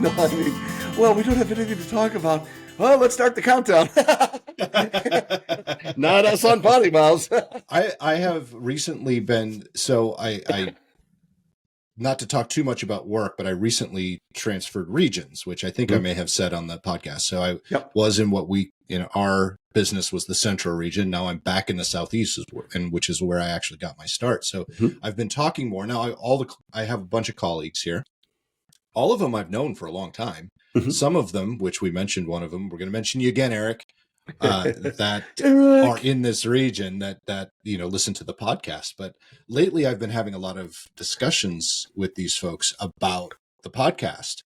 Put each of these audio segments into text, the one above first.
No, I mean, well, we don't have anything to talk about. Well, let's start the countdown. Not us on PoddiMouths. I have recently been, so I not to talk too much about work, but I recently transferred regions, which I think I may have said on the podcast. So I was in what our business was the central region. Now I'm back in the southeast, and which is where I actually got my start. So I've been talking more now. I have a bunch of colleagues here. All of them I've known for a long time. Some of them, which we mentioned, one of them, we're going to mention you again, Eric, that are in this region that listen to the podcast. But lately I've been having a lot of discussions with these folks about the podcast.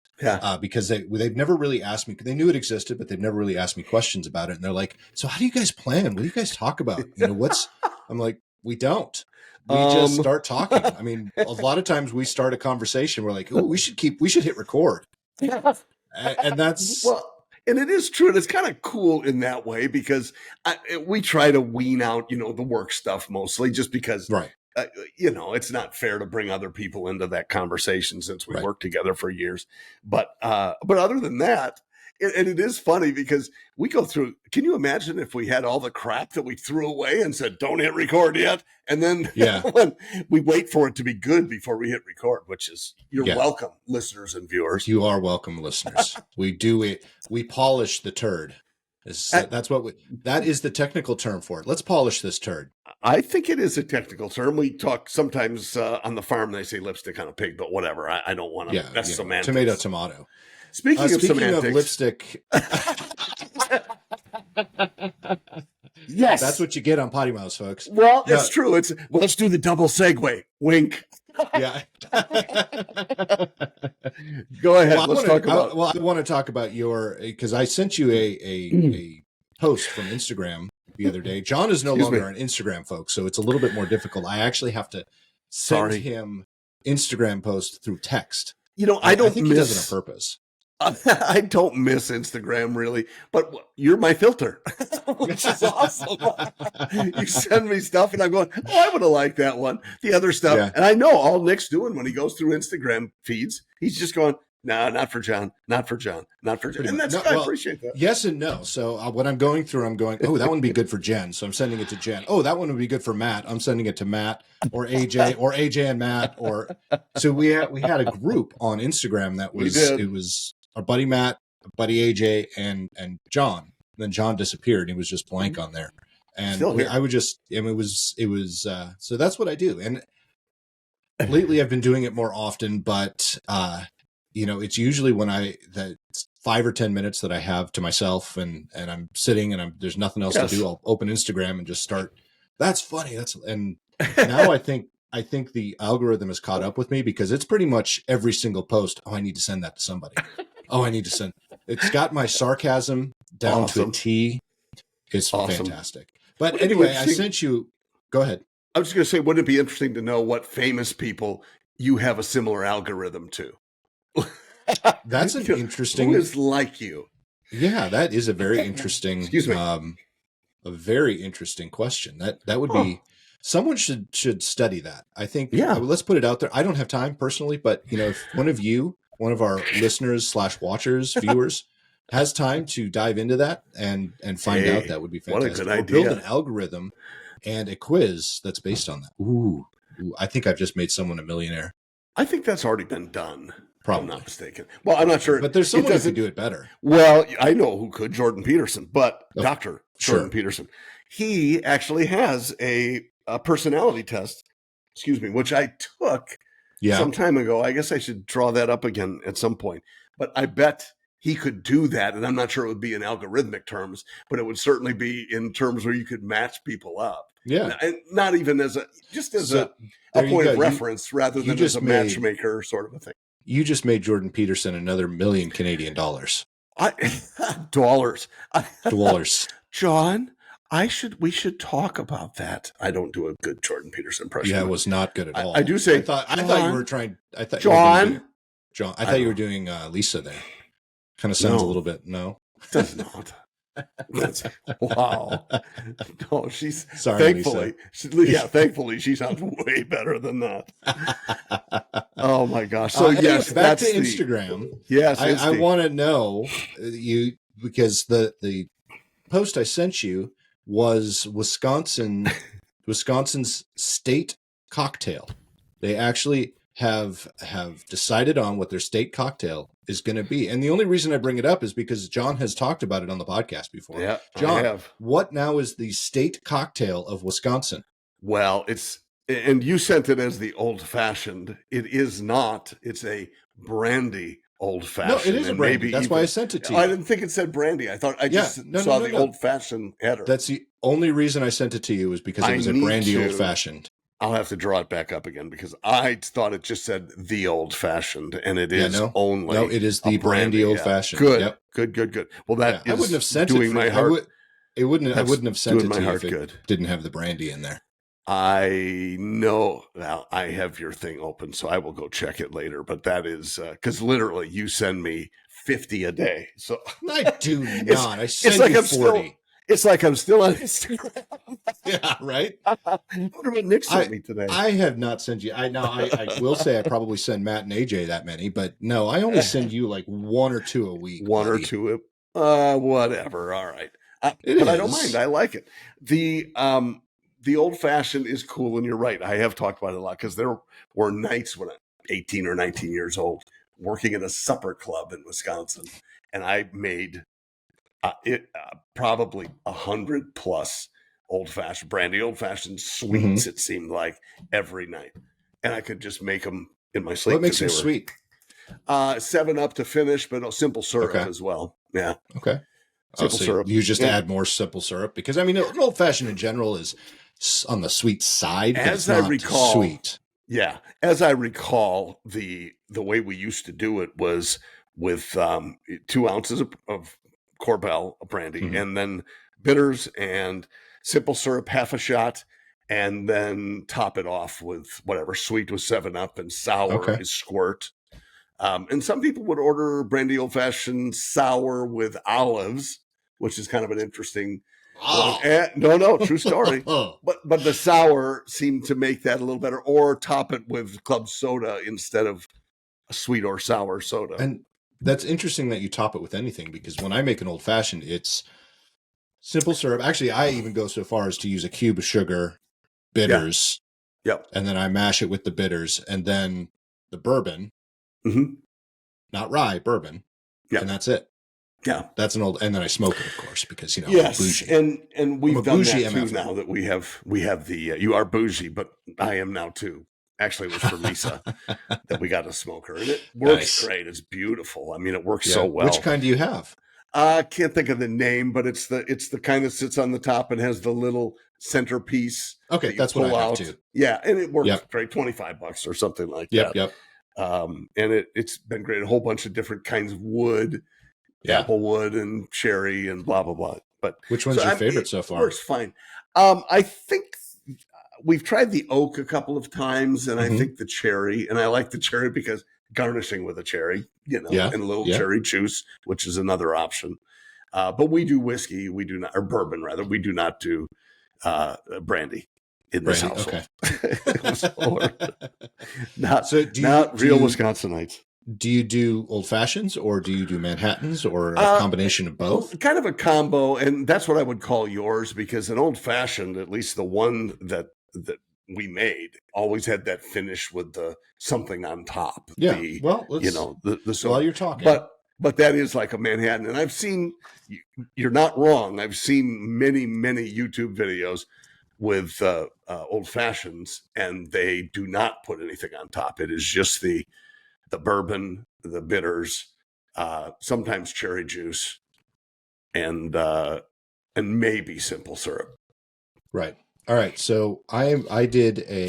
Because they've never really asked me. They knew it existed, but they've never really asked me questions about it. And they're like, "So how do you guys plan? What do you guys talk about? I'm like, we don't. We just start talking. I mean, a lot of times we start a conversation. We're like, oh, we should hit record. And that's and it is true. And it's kind of cool in that way because we try to wean out, the work stuff mostly just because, right. It's not fair to bring other people into that conversation since we worked together for years. But other than that, and it is funny because we go through, can you imagine if we had all the crap that we threw away and said, don't hit record yet? And then when we wait for it to be good before we hit record, which is, you're welcome, listeners and viewers. You are welcome, listeners. We do it. We polish the turd. That is the technical term for it. Let's polish this turd. I think it is a technical term. We talk sometimes on the farm, they say lipstick on a pig, but whatever. I don't want to mess semantics. Tomato. Speaking of semantics. Of lipstick. Yes. That's what you get on PoddiMouths, folks. Well, it's true. Let's do the double segue. Wink. Yeah. Go ahead. Let's talk about. I want to talk about because I sent you a post from Instagram the other day. John is no longer on Instagram, folks, so it's a little bit more difficult. I actually have to send him Instagram posts through text. I don't think he does it on purpose. I don't miss Instagram really, but you're my filter, which is awesome. You send me stuff and I'm going, I would have liked that one. The other stuff. And I know all Nick's doing when he goes through Instagram feeds, he's just going, no, not for John, not for John, not for John. And that's I appreciate that. Yes and no. So when I'm going through, I'm going, oh, that one would be good for Jen. So I'm sending it to Jen. Oh, that one would be good for Matt. I'm sending it to Matt or AJ and Matt. So we had a group on Instagram that was our buddy Matt, buddy AJ, and John. And then John disappeared. He was just blank on there. And so that's what I do. And lately I've been doing it more often, but it's usually when that 5 or 10 minutes that I have to myself and I'm sitting and there's nothing else to do. I'll open Instagram and just start. That's funny. And now I think the algorithm has caught up with me because it's pretty much every single post. Oh, I need to send that to somebody. Oh, I need to send. It's got my sarcasm down to a T. It's fantastic. But anyway, I sent you. Go ahead. I was just going to say, wouldn't it be interesting to know what famous people you have a similar algorithm to? That's an interesting. Who is like you? Yeah, that is a very interesting. Excuse me. A very interesting question. That would be. Someone should study that. I think. Yeah. Let's put it out there. I don't have time personally, but if one of our listeners / watchers, viewers, has time to dive into that and find out, that would be fantastic. What a good idea. Build an algorithm and a quiz that's based on that. Ooh, I think I've just made someone a millionaire. I think that's already been done. Probably. If I'm not mistaken. Well, I'm not sure. But there's someone who could do it better. Well, I know who could, Jordan Peterson, but Dr. Jordan Peterson. He actually has a personality test, which I took some time ago. I guess I should draw that up again at some point. But I bet he could do that, and I'm not sure it would be in algorithmic terms, but it would certainly be in terms where you could match people up. Yeah. And not even as a point of reference rather than as a matchmaker sort of a thing. You just made Jordan Peterson another $1 million Canadian dollars. Dollars. John, we should talk about that. I don't do a good Jordan Peterson impression. Yeah, it was not good at all. I do say. I thought you were trying. I thought John. I thought you were doing Lisa there. Kind of sounds a little bit. No, it does not. Wow. No, she's sorry, thankfully she sounds way better than that. Oh my gosh. So anyway, yes, back to Instagram. Yes, I want to know because the post I sent you was Wisconsin's state cocktail. They actually have decided on what their state cocktail is going to be. And the only reason I bring it up is because John has talked about it on the podcast before. Yeah, John, I have. What now is the state cocktail of Wisconsin? Well, and you sent it as the old fashioned. It is not. It's a brandy old fashioned. No, it is a brandy. That's why I sent it to you. I didn't think it said brandy. I thought I just saw the old fashioned header. That's the only reason I sent it to you was because it was a brandy old fashioned. I'll have to draw it back up again because I thought it just said the old fashioned, and it is only. No, it is the brandy old fashioned. Good, yep. good. Well, that is I wouldn't have sent doing my heart. I wouldn't have sent it to you if it didn't have the brandy in there. I know. Well, I have your thing open, so I will go check it later. But that is because literally you send me 50 a day. So I do not. I send you 40. It's like I'm still on Instagram. Yeah, right. I wonder what Nick sent me today. I have not sent you. I will say I probably send Matt and AJ that many, but no, I only send you like 1 or 2 a week. One or two. Whatever. All right. But I don't mind. I like it. The old fashioned is cool, and you're right. I have talked about it a lot because there were nights when I'm 18 or 19 years old working at a supper club in Wisconsin, and I made probably 100 plus brandy old fashioned sweets. It seemed like every night, and I could just make them in my sleep. What makes them sweet? 7-Up to finish, but simple syrup as well. Yeah. Okay. Simple syrup. You just add more simple syrup because I mean, an old fashioned in general is on the sweet side. As I recall, sweet. Yeah, as I recall, the way we used to do it was with 2 ounces of Corbel brandy, and then bitters and simple syrup, half a shot, and then top it off with whatever sweet was 7-Up and sour is Squirt. And some people would order brandy old fashioned sour with olives, which is kind of an interesting. Oh. No, true story. But the sour seemed to make that a little better, or top it with club soda instead of a sweet or sour soda. And that's interesting that you top it with anything, because when I make an old fashioned, it's simple syrup. Actually, I even go so far as to use a cube of sugar, bitters, and then I mash it with the bitters, and then the bourbon, not rye, bourbon, and that's it. Yeah, that's an old, and then I smoke it, of course, because I'm bougie. and we've done that too now that we have the. You are bougie, but I am now too. Actually, it was for Lisa that we got a smoker, and it works great. It's beautiful. I mean, it works so well. Which kind do you have? I can't think of the name, but it's the kind that sits on the top and has the little centerpiece. Okay, that's what I have too. Yeah, and it works great. $25 or something like that. Yep. And it's been great. A whole bunch of different kinds of wood. Apple wood and cherry and blah blah blah. But which one's your favorite so far? It works fine. I think we've tried the oak a couple of times, and I think the cherry, and I like the cherry because garnishing with a cherry, and a little cherry juice, which is another option. But we do whiskey, we do not, or bourbon rather. We do not do brandy in this household. Okay. not real Wisconsinites. Do you do old fashions, or do you do Manhattans, or a combination of both? Kind of a combo, and that's what I would call yours, because an old fashioned, at least the one that we made, always had that finish with the something on top. Yeah, while you're talking, but that is like a Manhattan, and I've seen. You're not wrong. I've seen many YouTube videos with old fashions, and they do not put anything on top. It is just the bourbon, the bitters, sometimes cherry juice, and maybe simple syrup. Right. All right. So I did a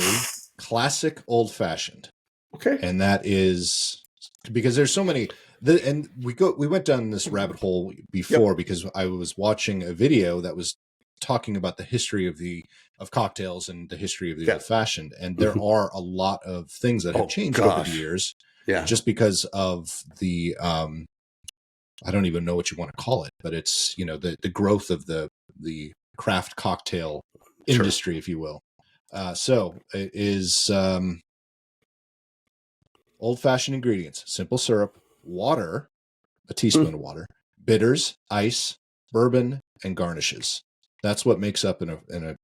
classic old fashioned. Okay. And that is because there's so many. And we went down this rabbit hole before because I was watching a video that was talking about the history of cocktails and the history of the old fashioned, and there are a lot of things that have changed over the years. Yeah, just because of the I don't even know what you want to call it, but it's, the growth of the craft cocktail industry, if you will. So it is old-fashioned ingredients: simple syrup, water, a teaspoon of water, bitters, ice, bourbon, and garnishes. That's what makes up an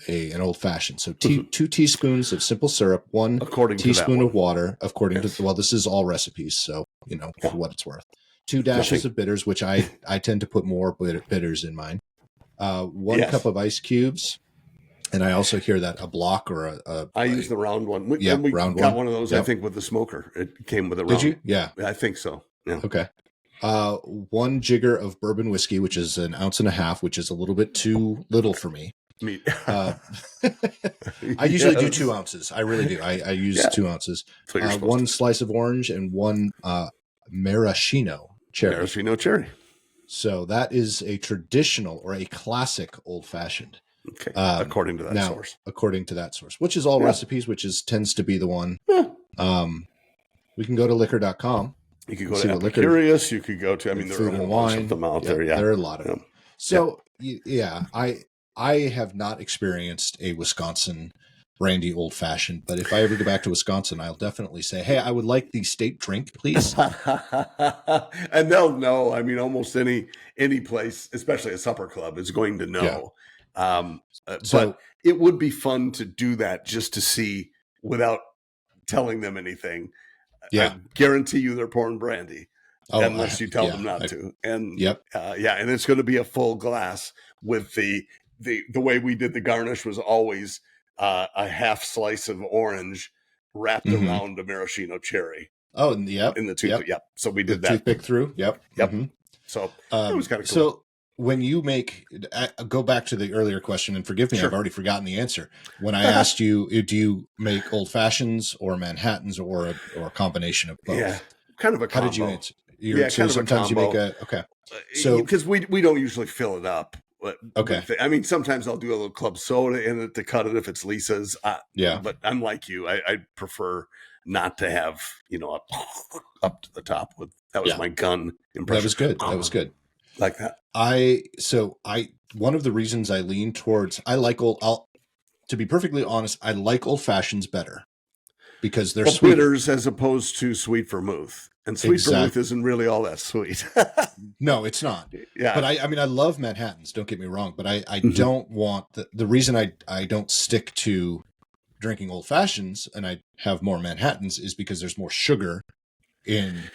old-fashioned. So 2 teaspoons of simple syrup, 1 teaspoon of water, according to, well, this is all recipes, so, for what it's worth. 2 dashes of bitters, which I tend to put more bitters in mine. 1 cup of ice cubes. And I also hear that a block or I use the round one. We round got one. one of those, I think, with the smoker. It came with a round. Did you? Yeah. I think so. Yeah. Okay. 1 jigger of bourbon whiskey, which is 1.5 ounces, which is a little bit too little for me. I usually do 2 ounces. I really do. I use 2 ounces. 1 slice of orange and 1 maraschino cherry. Maraschino cherry. So that is a traditional or a classic old fashioned. Okay. According to that source. According to that source, which is all recipes, which tends to be the one. Yeah. We can go to liquor.com. You could go to Epicurious. You could go to, there Food and Wine. Them out there. Yeah. There are a lot of them. So, I have not experienced a Wisconsin brandy old fashioned, but if I ever go back to Wisconsin, I'll definitely say, hey, I would like the state drink, please. And they'll know. I mean, almost any place, especially a supper club, is going to know. Yeah. But it would be fun to do that just to see without telling them anything. Yeah. I guarantee you they're pouring brandy unless you tell them not to. And and it's going to be a full glass with the way we did the garnish was always a half slice of orange wrapped around a maraschino cherry. Oh, in the toothpick. Yep. So we did that. Toothpick through. Yep. Mm-hmm. So it was kind of cool. So when you go back to the earlier question, and forgive me, I've already forgotten the answer. When I asked you, do you make old fashions or Manhattans or a combination of both? Yeah, kind of a combo. How did you answer? So sometimes you make So because we don't usually fill it up. I mean, sometimes I'll do a little club soda in it to cut it if it's Lisa's. But I'm like you. I prefer not to have up to the top with. That was my gun impression. That was good. Like that. One of the reasons I lean towards, to be perfectly honest, I like old fashions better because they're sweet. Bitters as opposed to sweet vermouth, and sweet vermouth isn't really all that sweet. No, it's not. Yeah. But I mean, I love Manhattans, don't get me wrong, but I don't want the reason I don't stick to drinking old fashions and I have more Manhattans is because there's more sugar in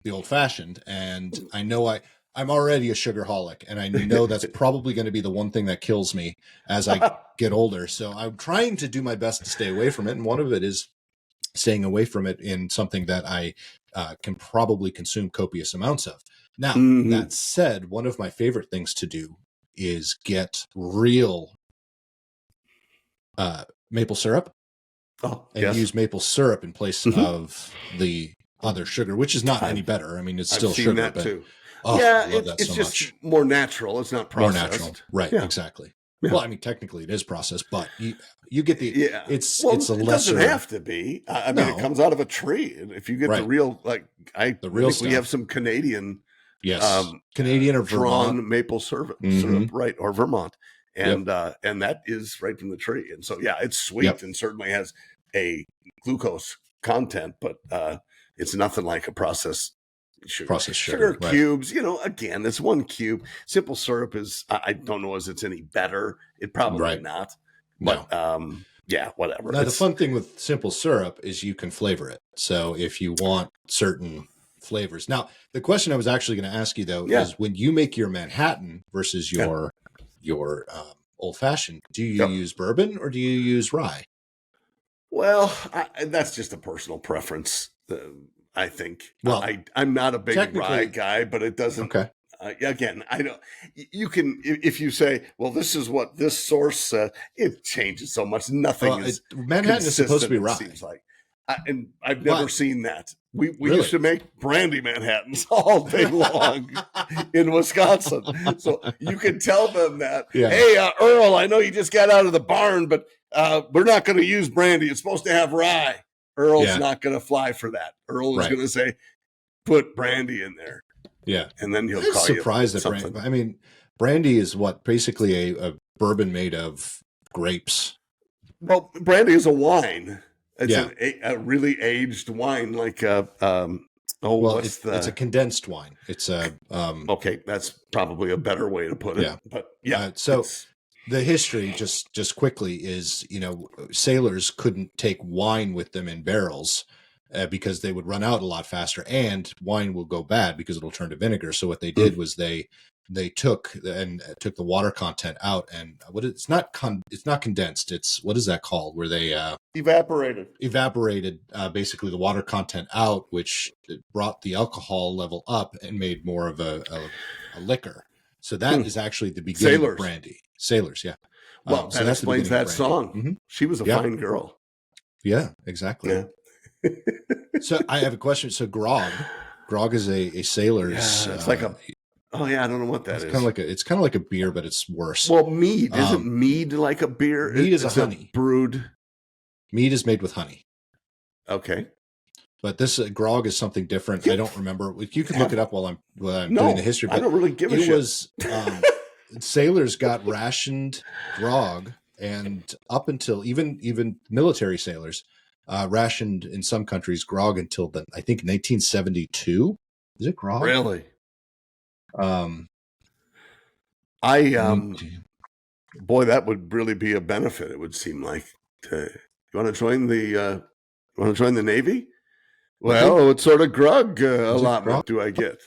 the old fashioned. And I know I'm already a sugarholic, and I know that's probably going to be the one thing that kills me as I get older. So I'm trying to do my best to stay away from it. And one of it is staying away from it in something that I can probably consume copious amounts of. Now, that said, one of my favorite things to do is get real maple syrup and use maple syrup in place of the other sugar, which is not any better. I mean, it's still sugar. That too. Oh, yeah, I love that it's so just much. more natural. It's not processed. More natural, right? Yeah. Exactly. Yeah. Well, I mean, technically it is processed, but you get the it's a lesser. It doesn't have to be. I mean, it comes out of a tree, and if you get the real, we have some Canadian, Canadian or drawn Vermont maple syrup, right, or Vermont, and that is right from the tree, and so it's sweet and certainly has a glucose content, but it's nothing like a processed sugar cubes. Again, it's 1 cube. Simple syrup is, I don't know as it's any better. It probably not. But whatever. Now, the fun thing with simple syrup is you can flavor it. So if you want certain flavors. Now, the question I was actually going to ask you though is when you make your Manhattan versus your old fashioned, do you use bourbon or do you use rye? Well, that's just a personal preference. I think. Well, I'm not a big rye guy, but it doesn't. Okay. Again, I don't. You can if you say, "Well, this is what this source said," it changes so much. Nothing is. Manhattan is supposed to be rye. Seems like, and I've never seen that. We used to make brandy Manhattans all day long in Wisconsin, so you can tell them that. Yeah. Hey, Earl, I know you just got out of the barn, but we're not going to use brandy. It's supposed to have rye. Earl's not going to fly for that. Earl is going to say, put brandy in there. Yeah. And then he'll I'm call surprised you that something. I mean, brandy is what, basically a bourbon made of grapes. Well, brandy is a wine. It's Yeah. a really aged wine, like it's a condensed wine. It's a okay, that's probably a better way to put it. Yeah. But yeah. So the history just quickly is, sailors couldn't take wine with them in barrels because they would run out a lot faster, and wine will go bad because it'll turn to vinegar. So what they did was they took the water content out, and it's not condensed. It's, what is that called? Where they evaporated basically the water content out, which brought the alcohol level up and made more of a liquor. So that is actually the beginning of brandy. Sailors, yeah. Well, so that that's explains that song. Mm-hmm. She was a fine girl. Yeah, exactly. Yeah. So I have a question. So grog is a sailor's. Yeah, it's like a. Oh yeah, I don't know what that is. It's kind of like a beer, but it's worse. Well, mead isn't mead like a beer? Mead is a honey brewed. Mead is made with honey. Okay. But this grog is something different. I don't remember. You can look it up while I'm doing the history. But I don't really give a shit. It was sailors got rationed grog, and up until even military sailors rationed in some countries grog until I think 1972. Is it grog? Really? Boy, that would really be a benefit. It would seem like. You want to join the Navy? Well, what sort of grog allotment do I get?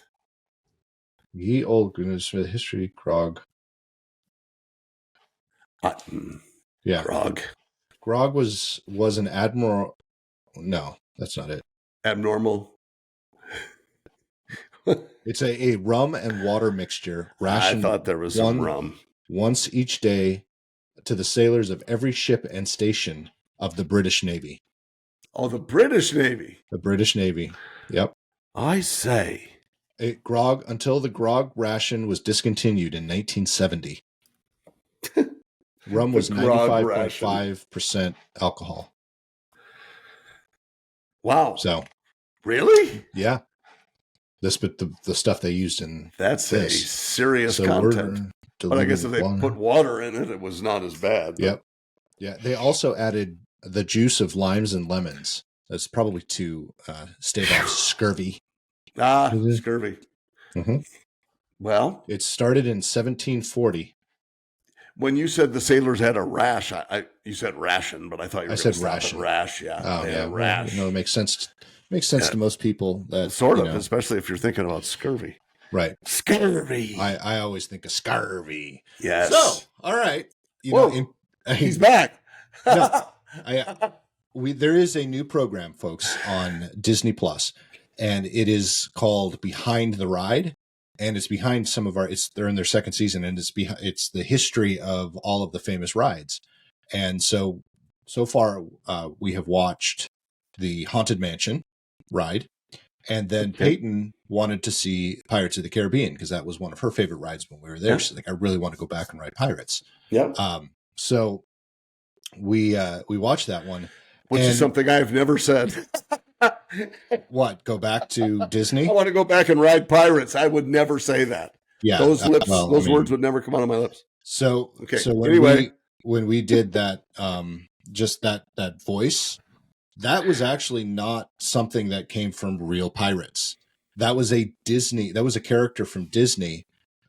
Ye old goodness, history grog. Yeah, grog was an admiral. No, that's not it. Abnormal. It's a rum and water mixture rationed. I thought there was some rum. Once each day to the sailors of every ship and station of the British Navy. Oh, the British Navy. The British Navy. Yep. I say. Until the grog ration was discontinued in 1970. Rum was 95.5% alcohol. Wow. So. Really? Yeah. But the stuff they used in that's a serious content. But I guess if they put water in it, it was not as bad. But. Yep. Yeah. They also added the juice of limes and lemons. That's probably to stave off scurvy. Scurvy. Mm-hmm. Well, it started in 1740. When you said the sailors had a rash, you said ration, but I thought you were going to stop ration. At rash. Yeah. Oh, yeah. Rash. No, it makes sense. Makes sense to most people. That sort of, especially if you're thinking about scurvy. Right. Scurvy. I always think of scurvy. Yes. So, all right. He's back. There is a new program, folks, on Disney Plus, and it is called Behind the Ride, and it's behind some of they're in their second season, and it's the history of all of the famous rides. And so far we have watched the Haunted Mansion ride, and then Peyton wanted to see Pirates of the Caribbean because that was one of her favorite rides when we were there. She's like, I really want to go back and ride Pirates. Yeah. So we watched that one. Which is something I've never said. What? Go back to Disney? I want to go back and ride Pirates. I would never say that. Yeah. Those words would never come out of my lips. So when we did that, just that voice, that was actually not something that came from real pirates. That was a character from Disney.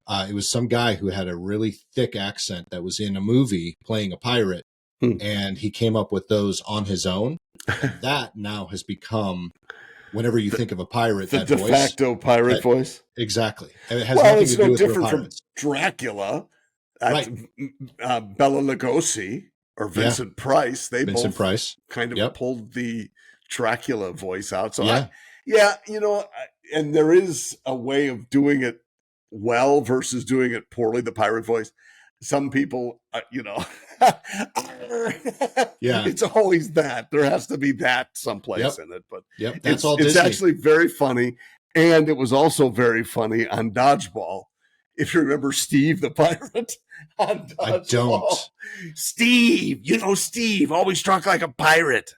It was some guy who had a really thick accent that was in a movie playing a pirate. And he came up with those on his own. That now has become, whenever you think of a pirate, the de facto pirate voice. Exactly. And it has nothing to do with different from Dracula. Right. Bela Lugosi or Vincent Price. They both kind of pulled the Dracula voice out. So and there is a way of doing it well versus doing it poorly, the pirate voice. Some people, it's always that. There has to be that someplace in it. But that's all Disney. It's actually very funny. And it was also very funny on Dodgeball. If you remember Steve the pirate on Dodgeball. I don't. Steve, Steve always talked like a pirate.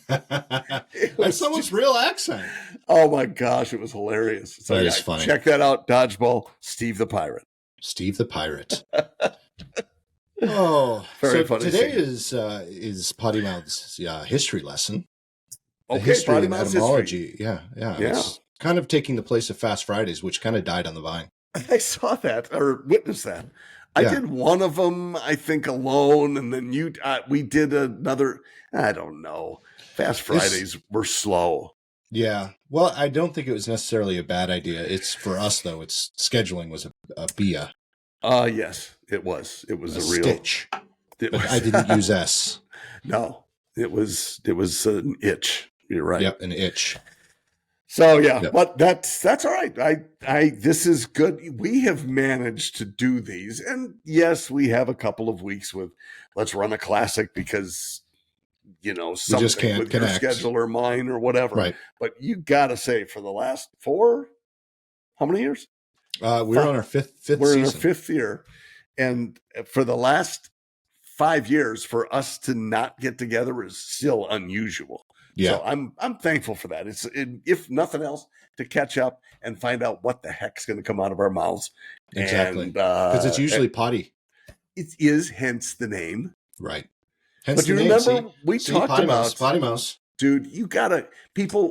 That's someone's real accent. Oh my gosh, it was hilarious. So that is funny. Check that out. Dodgeball, Steve the Pirate. Steve the Pirate. Oh, very so funny. Today is PoddiMouths' history lesson. The history and etymology. History. Yeah. It's kind of taking the place of Fast Fridays, which kind of died on the vine. I saw that or witnessed that. I did one of them, I think, alone, and then we did another. I don't know. Fast Fridays were slow. Yeah. Well, I don't think it was necessarily a bad idea. It's for us though. It's scheduling was a BIA. Yes, it was. It was a real stitch. I didn't use S. No, it was an itch. You're right. Yep, an itch. So but that's all right. This is good. We have managed to do these, and yes, we have a couple of weeks with let's run a classic because something just can't with connect. Your schedule or mine or whatever. Right. But you got to say for the last 4, how many years? We're on our fifth We're season. in our 5th year, and for the last 5 years, for us to not get together is still unusual. Yeah. So I'm thankful for that. It's if nothing else to catch up and find out what the heck's going to come out of our mouths. Exactly. Because it's usually potty. It is, hence the name. Right. Hence but you remember we talked about PoddiMouths. Dude,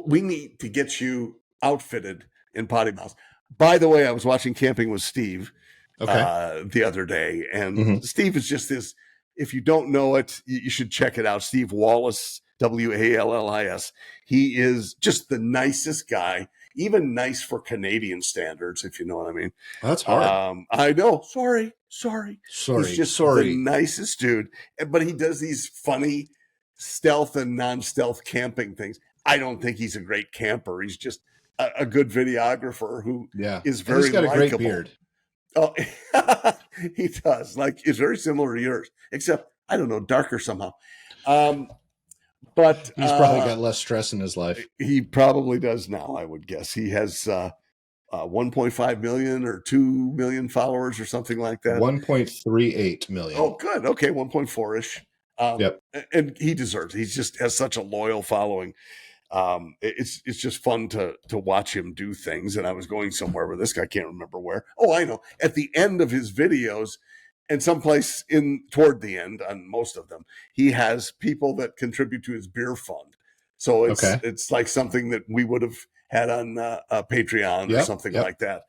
we need to get you outfitted in PoddiMouths. By the way, I was watching Camping with Steve the other day, and Steve is just this. If you don't know it, you should check it out. Steve Wallis, Wallis. He is just the nicest guy, even nice for Canadian standards, if you know what I mean. That's hard. I know. Sorry. He's just the nicest dude. But he does these funny stealth and non-stealth camping things. I don't think he's a great camper. He's just a good videographer who is very he's got likable. A great beard. Oh, he does. Like, it's very similar to yours, except, I don't know, darker somehow. But he's probably got less stress in his life. He probably does now, I would guess. He has 1.5 million or 2 million followers or something like that. 1.38 million. Oh, good. Okay, 1.4-ish. Yep. And he deserves it. He just has such a loyal following. It's just fun to watch him do things. And I was going somewhere with this guy, I can't remember where. Oh, I know. At the end of his videos, and someplace toward the end on most of them, he has people that contribute to his beer fund. So it's like something that we would have had on Patreon or something like that.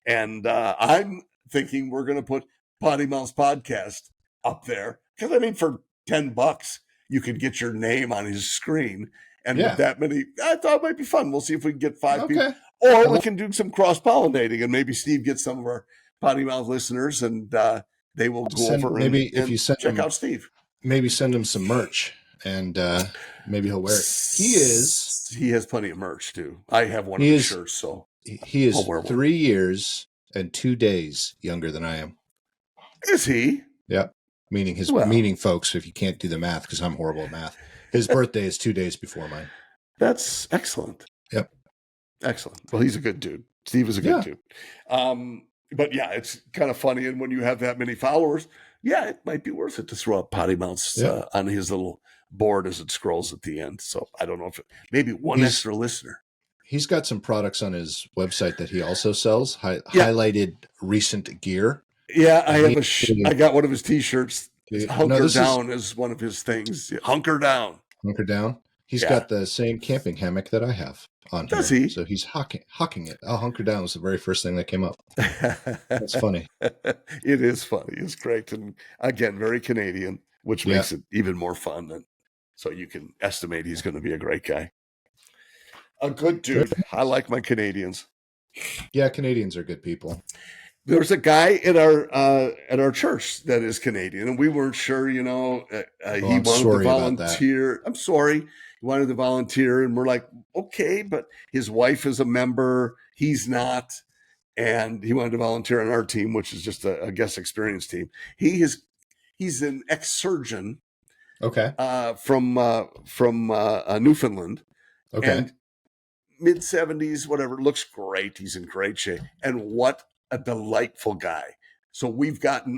And I'm thinking we're going to put PoddiMouths Podcast up there because I mean, for $10, you could get your name on his screen. And with that many, I thought it might be fun. We'll see if we can get 5 people. Or we can do some cross-pollinating, and maybe Steve gets some of our PoddiMouth listeners, and they will go over check out Steve. Maybe send him some merch, and maybe he'll wear it. He has plenty of merch, too. I have one of his shirts, so. He is 3 years and 2 days younger than I am. Is he? Yeah. Meaning folks, if you can't do the math, because I'm horrible at math. His birthday is 2 days before mine. That's excellent. Yep. Excellent. Well, he's a good dude. Steve is a good dude. But yeah, it's kind of funny. And when you have that many followers, it might be worth it to throw up PoddiMouths on his little board as it scrolls at the end. So I don't know if maybe one extra listener. He's got some products on his website that he also sells, highlighted recent gear. Yeah, I got one of his T-shirts. Hunker down is one of his things. Hunker down. Hunker down. He's got the same camping hammock that I have on here. Does he? So he's hawking it. Hunker down was the very first thing that came up. That's funny. It is funny. It's great. And again, very Canadian, which makes it even more fun. So you can estimate he's going to be a great guy. A good dude. I like my Canadians. Yeah, Canadians are good people. There's a guy at our church that is Canadian, and we weren't sure, he wanted to volunteer. I'm sorry. He wanted to volunteer, and we're like, okay, but his wife is a member. He's not. And he wanted to volunteer on our team, which is just a guest experience team. He's an ex-surgeon. Okay. From Newfoundland. Okay. And mid-70s, whatever, looks great. He's in great shape. And what a delightful guy. So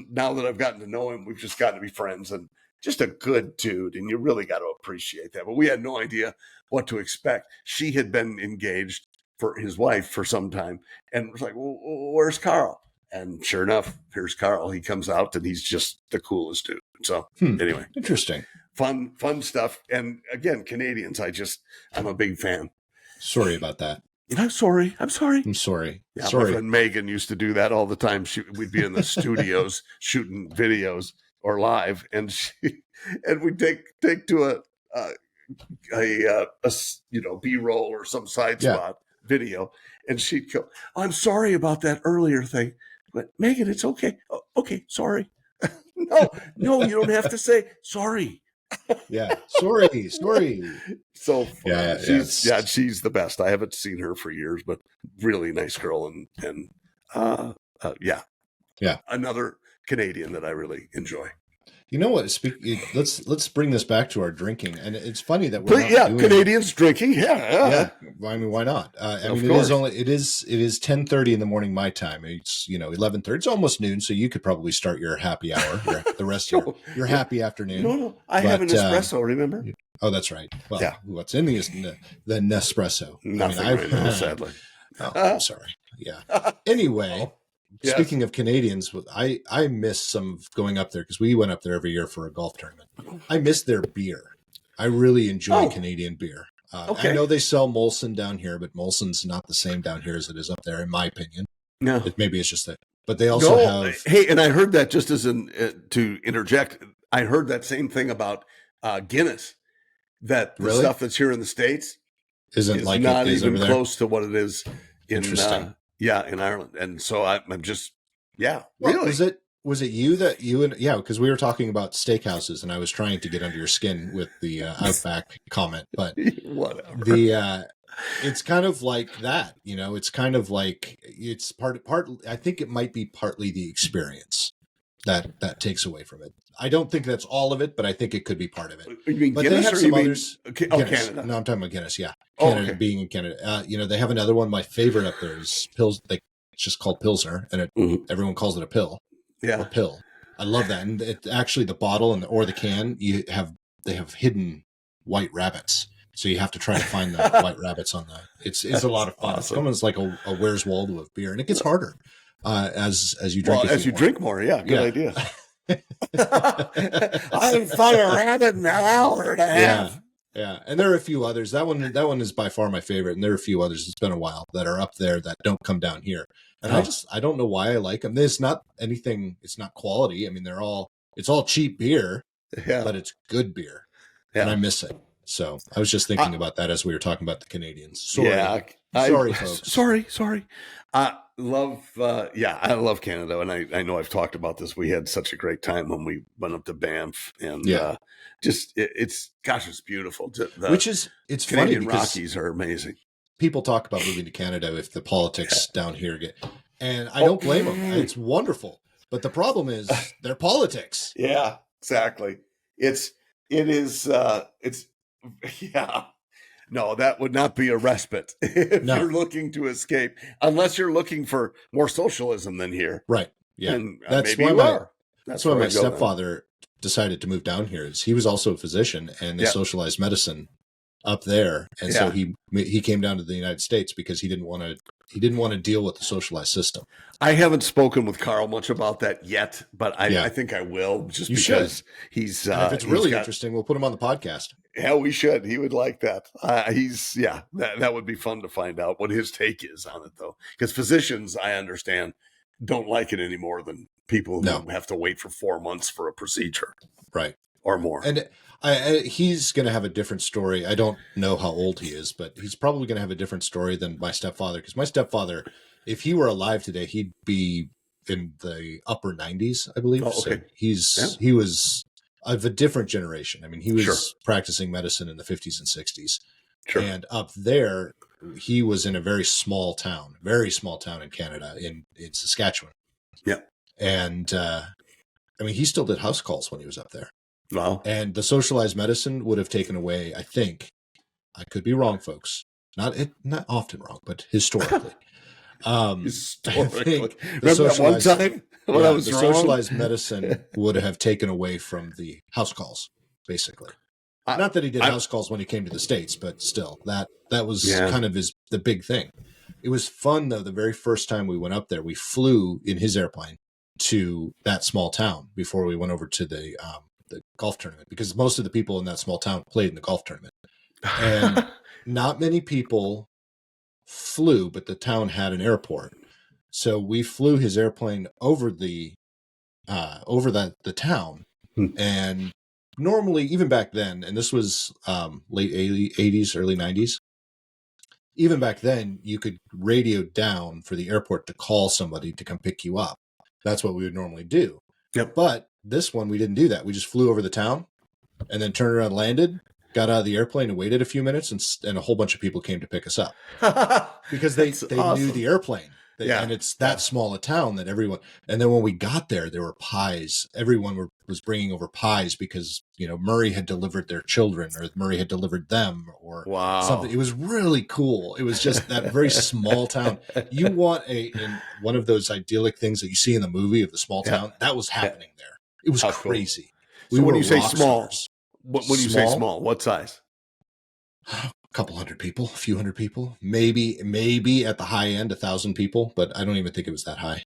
now that I've gotten to know him, we've just gotten to be friends, and just a good dude, and you really got to appreciate that. But we had no idea what to expect. She had been engaged for his wife for some time, and was like, well, where's Carl? And sure enough, here's Carl. He comes out, and he's just the coolest dude. So anyway, interesting, fun stuff. And again, Canadians, I'm a big fan. Sorry about that. I'm sorry. I'm sorry. Yeah, sorry. my friend Megan used to do that all the time. We'd be in the studios shooting videos or live, and we'd take to a B-roll or some side spot video, and she'd go, "I'm sorry about that earlier thing, but Megan, it's okay. Oh, okay, sorry." No, you don't have to say sorry. Yeah, sorry. So she's the best. I haven't seen her for years, but really nice girl, and another Canadian that I really enjoy. You know what? Let's bring this back to our drinking, and it's funny that we're Canadians drinking. Yeah. I mean, why not? It is 10:30 in the morning my time. It's 11:30. It's almost noon, so you could probably start your happy hour, the rest of your happy afternoon. No, I have an espresso. Remember? Oh, that's right. Well, what's in the Nespresso? Nothing right now, sadly. Oh, I'm sorry. Yeah. Anyway. Yes. Speaking of Canadians, I miss some of going up there because we went up there every year for a golf tournament. I miss their beer. I really enjoy Canadian beer. I know they sell Molson down here, but Molson's not the same down here as it is up there, in my opinion. No, maybe it's just that. But they also have. Hey, and I heard that just as to interject. I heard that same thing about Guinness. That the stuff that's here in the States is not even close to what it is in. In Ireland. And so I'm just, really. Was it you because we were talking about steakhouses and I was trying to get under your skin with the Outback comment, but whatever. It's kind of like that, it's kind of like it's part, I think it might be partly the experience that takes away from it. I don't think that's all of it, but I think it could be part of it. You mean but Guinness, they have some others. Canada. No, I'm talking about Guinness. Yeah, Canada, being in Canada. They have another one. My favorite up there is Pils. It's just called Pilsner, and everyone calls it a pill. Yeah, a pill. I love that. And it actually the bottle or the can they have hidden white rabbits, so you have to try to find the white rabbits on the. It's a lot of fun. Awesome. It's almost like a Where's Waldo of beer, and it gets harder as you drink. Well, as you drink more, good idea. I haven't fought a rabbit in an hour and a half. Yeah. And there are a few others. That one is by far my favorite. And there are a few others. It's been a while that are up there that don't come down here. And I don't know why I like them. It's not anything. It's not quality. I mean, it's all cheap beer, but it's good beer. Yeah. And I miss it. So I was just thinking about that as we were talking about the Canadians. Sorry, folks. Sorry. I love Canada, and I know I've talked about this. We had such a great time when we went up to Banff, and it's beautiful. It's Canadian funny Rockies are amazing. People talk about moving to Canada if the politics down here and I don't blame them. It's wonderful, but the problem is their politics. Yeah, exactly. No, that would not be a respite if you're looking to escape, unless you're looking for more socialism than here. Right. Yeah. And that's why my stepfather decided to move down here. Is he was also a physician and they socialized medicine up there. And so he came down to the United States because he didn't want to deal with the socialized system. I haven't spoken with Carl much about that yet, but I think I will because he's if it's really interesting, we'll put him on the podcast. Yeah, we should. He would like that. That would be fun to find out what his take is on it, though. Because physicians, I understand, don't like it any more than people who have to wait for 4 months for a procedure. Right. Or more. And he's going to have a different story. I don't know how old he is, but he's probably going to have a different story than my stepfather. Because my stepfather, if he were alive today, he'd be in the upper 90s, I believe. Oh, okay. So he was of a different generation. I mean, he was practicing medicine in the 50s and 60s. Sure. And up there, he was in a very small town in Canada, in Saskatchewan. Yeah. And, he still did house calls when he was up there. Wow. And the socialized medicine would have taken away, I think, I could be wrong, folks, not often wrong, but historically, Historically, remember that one time when I was the wrong? Socialized medicine would have taken away from the house calls, basically. Not that he did house calls when he came to the States, but still, that was kind of the big thing. It was fun, though. The very first time we went up there, we flew in his airplane to that small town before we went over to the golf tournament, because most of the people in that small town played in the golf tournament. And not many people flew, but the town had an airport. So we flew his airplane over the town. And normally, even back then, and this was late 80s, early 90s, even back then, you could radio down for the airport to call somebody to come pick you up. That's what we would normally do. Yep. But this one, we didn't do that. We just flew over the town and then turned around, landed, got out of the airplane and waited a few minutes, and a whole bunch of people came to pick us up because they awesome. Knew the airplane. And it's that small a town that everyone. And then when we got there were pies. Everyone was bringing over pies because, Murray had delivered their children, or Murray had delivered them, or something. It was really cool. It was just that very small town. You want in one of those idyllic things that you see in the movie of the small town. That was happening there. It was crazy. Cool. So when you say small, when you say small, what size? A couple hundred people, a few hundred people, maybe at the high end, 1,000 people, but I don't even think it was that high.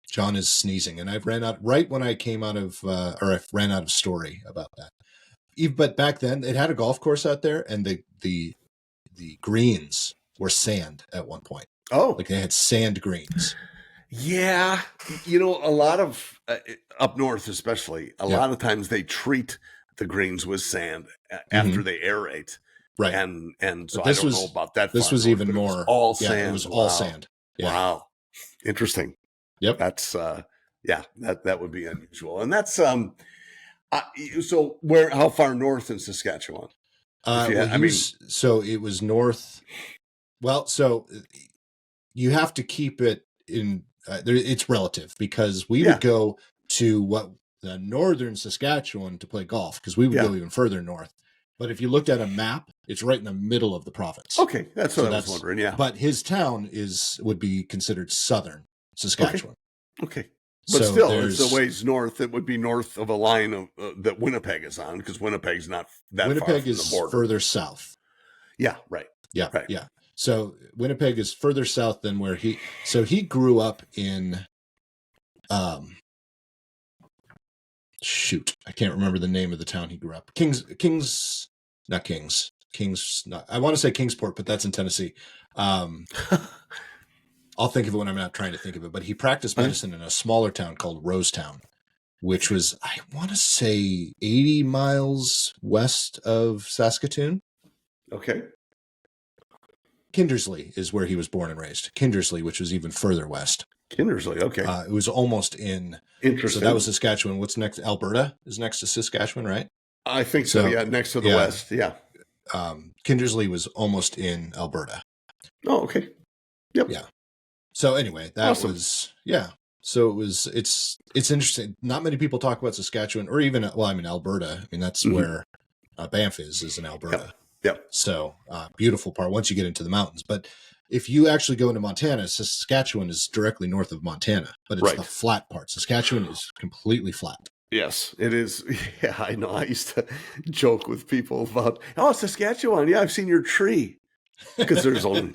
John is sneezing, and I've ran out right when I came out of, I ran out of story about that. But back then, it had a golf course out there, and the greens were sand at one point. Oh, like they had sand greens. Yeah, a lot of up north, especially, a lot of times they treat the greens with sand after they aerate. Right. And so I don't know about that. This was even more. Was all sand. It was all sand. Yeah. Wow. Interesting. Yep. That's, that would be unusual. And that's, so how far north in Saskatchewan? So it was north. Well, so you have to keep it in, it's relative, because we would go to the northern Saskatchewan to play golf, because we would go even further north. But if you looked at a map, it's right in the middle of the province. Okay, that's what I was wondering. Yeah, but his town would be considered southern Saskatchewan. Okay. But still, it's a ways north. It would be north of a line of that Winnipeg is on, because Winnipeg's not that far from the border. Winnipeg is further south. Yeah. Right. Yeah. Right. Yeah. So Winnipeg is further south than where he grew up in. Shoot, I can't remember the name of the town he grew up. I want to say Kingsport, but that's in Tennessee. I'll think of it when I'm not trying to think of it. But he practiced medicine in a smaller town called Rosetown, which was, I want to say, 80 miles west of Saskatoon. Okay. Kindersley is where he was born and raised. Kindersley, which was even further west. Kindersley, okay. It was almost in. Interesting. So that was Saskatchewan. What's next? Alberta is next to Saskatchewan, right? I think so. Yeah, next to the west. Yeah. Kindersley was almost in Alberta. Oh, okay. Yep. Yeah. So anyway, that was So it's interesting. Not many people talk about Saskatchewan, or even Alberta. I mean, that's where Banff is in Alberta. Yep. So beautiful part once you get into the mountains, but. If you actually go into Montana, Saskatchewan is directly north of Montana, but it's the flat part. Saskatchewan is completely flat. Yes, it is. Yeah, I know. I used to joke with people about, Saskatchewan. Yeah, I've seen your tree. Because there's only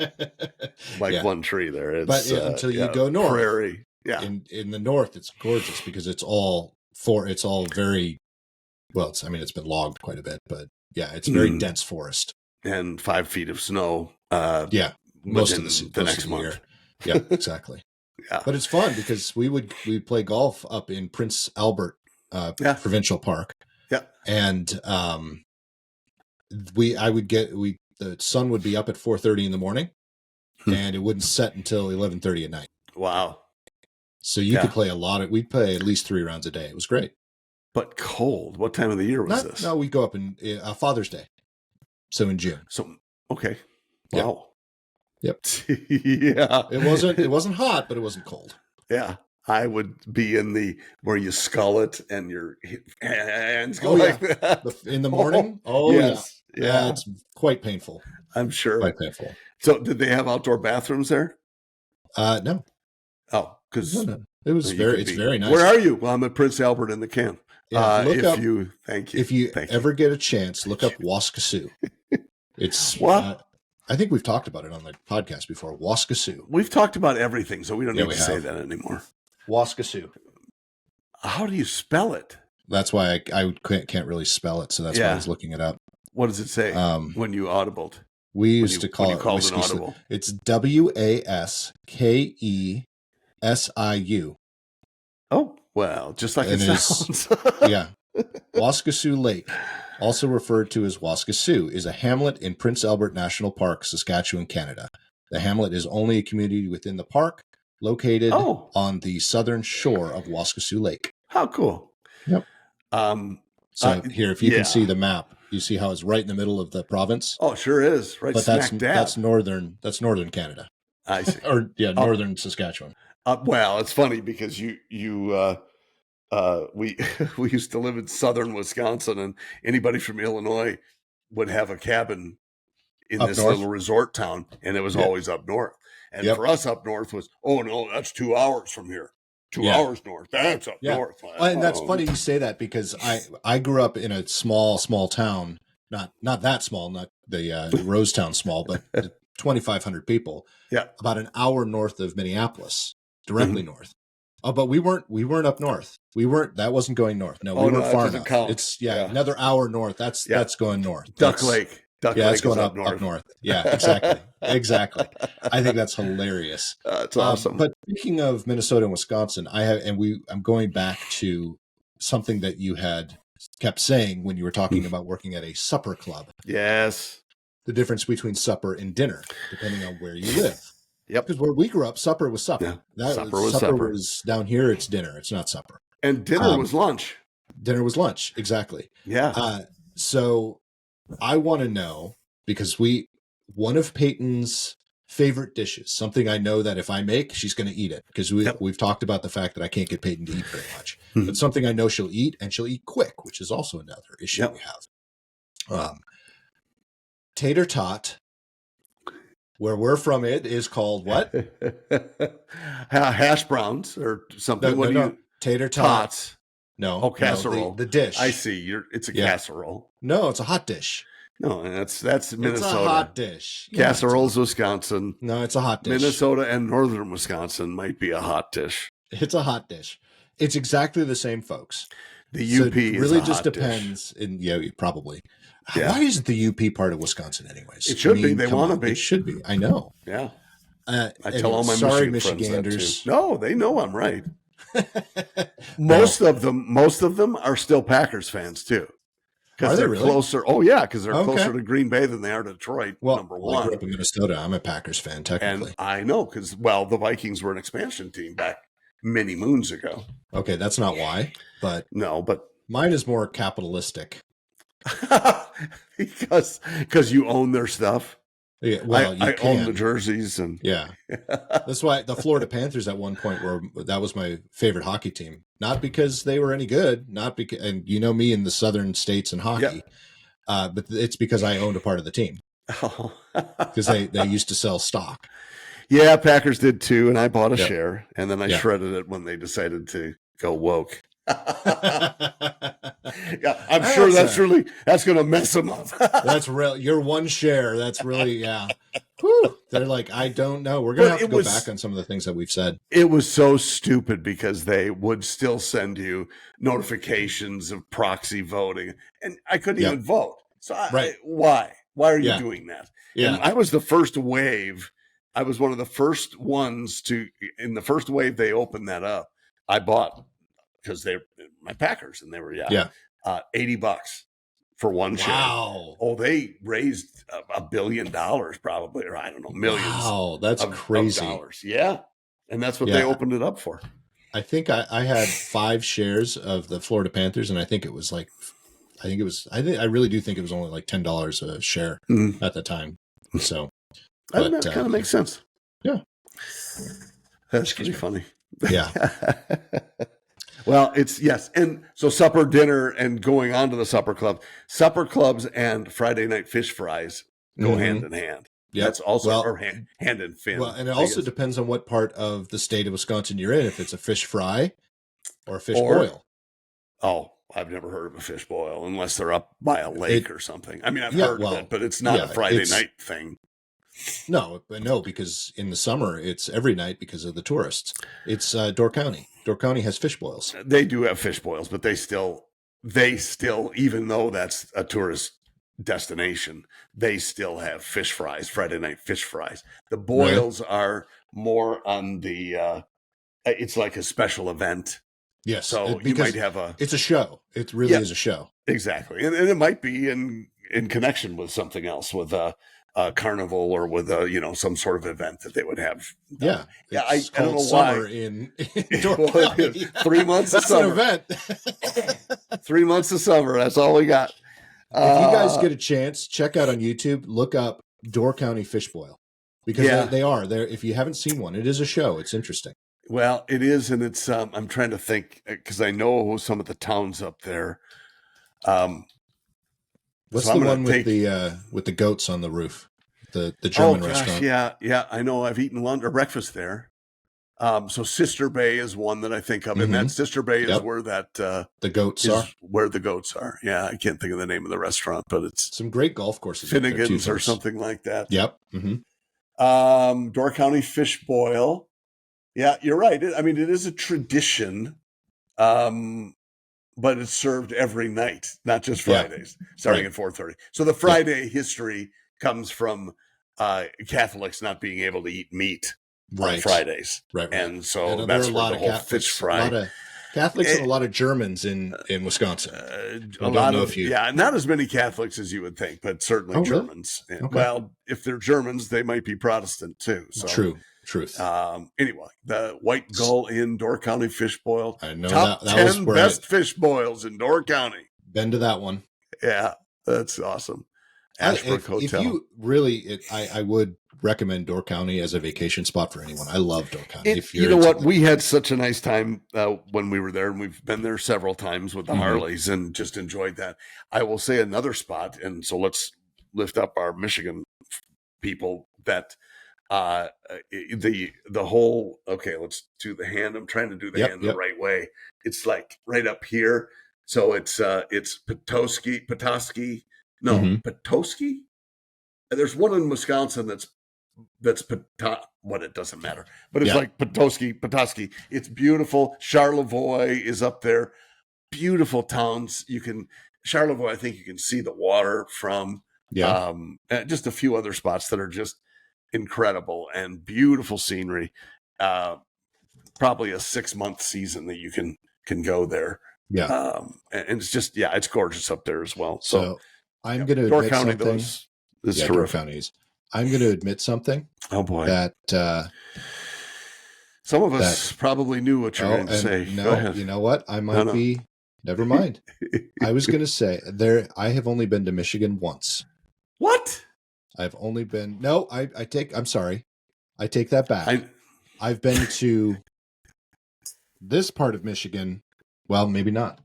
one tree there. It's, but until you go north. Prairie. Yeah. In the north, it's gorgeous because it's all very, it's been logged quite a bit, but it's very dense forest. And 5 feet of snow. Most of the next month. Year. Yeah, exactly. Yeah. But it's fun because we'd play golf up in Prince Albert Provincial Park. Yeah. And the sun would be up at 4:30 in the morning and it wouldn't set until 11:30 at night. Wow. So you could play we'd play at least 3 rounds a day. It was great. But cold. What time of the year was this? No, we'd go up in Father's Day. So in June. So, okay. Wow. Yep. Yeah. It wasn't hot, but it wasn't cold. Yeah. I would be in where you skull it and your hands go like that. In the morning? Yes. Yeah. It's quite painful. I'm sure. Quite painful. So did they have outdoor bathrooms there? No. Oh, because it was it's very nice. Where are you? Well, I'm at Prince Albert in the camp. Yeah, Thank you. If you ever get a chance, look up Waskesiu. It's what? I think we've talked about it on the podcast before. Waskesiu. We've talked about everything, so we don't need to say that anymore. Waskesiu. How do you spell it? That's why I can't really spell it, so that's why I was looking it up. What does it say when you audibled? We used to call it an audible. It's Waskesiu. Oh, well, just like it sounds. Yeah. Waskesiu Lake, also referred to as Waskesiu, is a hamlet in Prince Albert National Park, Saskatchewan, Canada. The hamlet is only a community within the park, located on the southern shore of Waskesiu Lake. How cool. Yep. So here, if you can see the map, you see how it's right in the middle of the province? Oh, sure is. Right, but smack dab. That's northern Canada. I see. Or northern Saskatchewan. Well, it's funny because we used to live in southern Wisconsin, and anybody from Illinois would have a cabin in this little resort town, and it was always up north. And for us, up north was, oh no, that's 2 hours from here. 2 hours north. That's up north. And that's funny you say that, because I grew up in a small town, not that small, not the Rosetown small, but 2,500 people. Yeah, about an hour north of Minneapolis, directly north. Oh, but we weren't up north. That wasn't going north. No, we weren't far enough. It's another hour north. That's going north. Duck Lake. That's going up north. Yeah, exactly. Exactly. I think that's hilarious. It's awesome. But speaking of Minnesota and Wisconsin, I'm going back to something that you had kept saying when you were talking about working at a supper club. Yes. The difference between supper and dinner, depending on where you live. Yep. Because where we grew up, supper was supper. Yeah. Supper was down here, it's dinner. It's not supper. And dinner was lunch. Dinner was lunch. Exactly. Yeah. So I want to know, because one of Peyton's favorite dishes, something I know that if I make, she's going to eat it, because we've talked about the fact that I can't get Peyton to eat very much. But something I know she'll eat, and she'll eat quick, which is also another issue we have. Tater tot. Where we're from, it is called what? Hash browns or something. No. Tater tots. No. Oh, casserole. No, the dish. I see. It's a casserole. No, it's a hot dish. No, that's Minnesota. It's a hot dish. Casserole's Wisconsin. No, it's a hot dish. Minnesota and northern Wisconsin might be a hot dish. It's a hot dish. It's exactly the same, folks. The UP is really a just hot depends. Probably. Yeah. Why isn't the UP part of Wisconsin, anyways? It should be. They want to be. It should be. I know. Yeah. I tell all my Michiganders. No, they know I'm right. Most of them are still Packers fans too, because they're closer. Oh yeah, because they're closer to Green Bay than they are to Detroit. Number one. I grew up in Minnesota. I'm a Packers fan, technically. And I know, because the Vikings were an expansion team back many moons ago. Okay, that's not why, but mine is more capitalistic. because you own their stuff. Yeah, well, I own the jerseys, and that's why the Florida Panthers at one point that was my favorite hockey team. Not because they were any good, and you know me in the southern states in hockey, but it's because I owned a part of the team. Because they used to sell stock. Yeah, Packers did too, and I bought a share, and then I shredded it when they decided to go woke. I'm sure that's going to mess them up. That's real. Your one share. That's really, Whew. They're like, I don't know. We're going to have to go back on some of the things that we've said. It was so stupid, because they would still send you notifications of proxy voting, and I couldn't even vote. So why are you doing that? Yeah. And I was the first wave. I was one of the first ones in the first wave, they opened that up. I bought, because they're my Packers, and they were $80 for one share. Wow! Oh, they raised $1 billion, probably, or I don't know, millions. Wow, that's crazy. Of dollars. Yeah, and that's what they opened it up for. I think I had 5 shares of the Florida Panthers, and I really do think it was only like $10 a share at the time. So that kind of makes sense. Yeah, that's pretty funny. Yeah. Well, and so supper, dinner, and going on to the supper club. Supper clubs and Friday night fish fries go hand in hand. Yep. That's also or hand and fin. Well, and it also depends on what part of the state of Wisconsin you're in. If it's a fish fry or a fish boil. Oh, I've never heard of a fish boil unless they're up by a lake or something. I mean, I've heard of it, but it's not a Friday night thing. No, because in the summer it's every night because of the tourists. It's Door County. Door County has fish boils. They do have fish boils, but they still, even though that's a tourist destination, they still have fish fries, Friday night fish fries. The boils are more on the, it's like a special event. Yes. So you might have it's a show. It really is a show. Exactly. And it might be in connection with something else, with a carnival or with some sort of event that they would have. Yeah. I don't know summer why. in Door County. 3 months of summer. That's an event. 3 months of summer. That's all we got. If you guys get a chance, check out on YouTube, look up Door County Fish Boil. Because they are there. If you haven't seen one, it is a show. It's interesting. Well, it is, and it's. I'm trying to think because I know some of the towns up there. What's the one with the goats on the roof? The German restaurant. Yeah. I know. I've eaten lunch or breakfast there. So Sister Bay is one that I think of, and that Sister Bay is where that the goats are. Where the goats are. Yeah, I can't think of the name of the restaurant, but it's some great golf courses. Finnegan's or something like that. Yep. Mm-hmm. Door County Fish Boil. Yeah, you're right. It is a tradition, but it's served every night, not just Fridays, starting at 4:30. So the Friday history comes from Catholics not being able to eat meat on Fridays, right? And so that's where the whole fish fry. A lot of Catholics and a lot of Germans in Wisconsin. Not as many Catholics as you would think, but certainly Germans. Really? Okay. Well, if they're Germans, they might be Protestant too. So. Truth. Anyway, the White Gull in Door County Fish Boil. I know Top that 10 best fish boils in Door County. Been to that one. Yeah, that's awesome. Ashbrook Hotel. If you really, I would recommend Door County as a vacation spot for anyone. I love Door County. You know what? We had such a nice time when we were there, and we've been there several times with the Harleys and just enjoyed that. I will say another spot, and so let's lift up our Michigan people that the whole, let's do the hand. I'm trying to do the hand the right way. It's like right up here. So it's Petoskey. Petoskey. There's one in Wisconsin that's it doesn't matter, but it's like Petoskey. It's beautiful. Charlevoix is up there. Beautiful towns. Charlevoix, I think you can see the water from, just a few other spots that are just incredible and beautiful scenery. Probably a 6-month season that you can go there. And it's just it's gorgeous up there as well. So I'm going to admit something. Door Counties. I'm going to admit something. Oh boy, that some of us probably knew what you're going to say. No, you know what? I might be. Never mind. I was going to say I have only been to Michigan once. What? I've only been. No, I'm sorry. I take that back. I've been to this part of Michigan. Well, maybe not.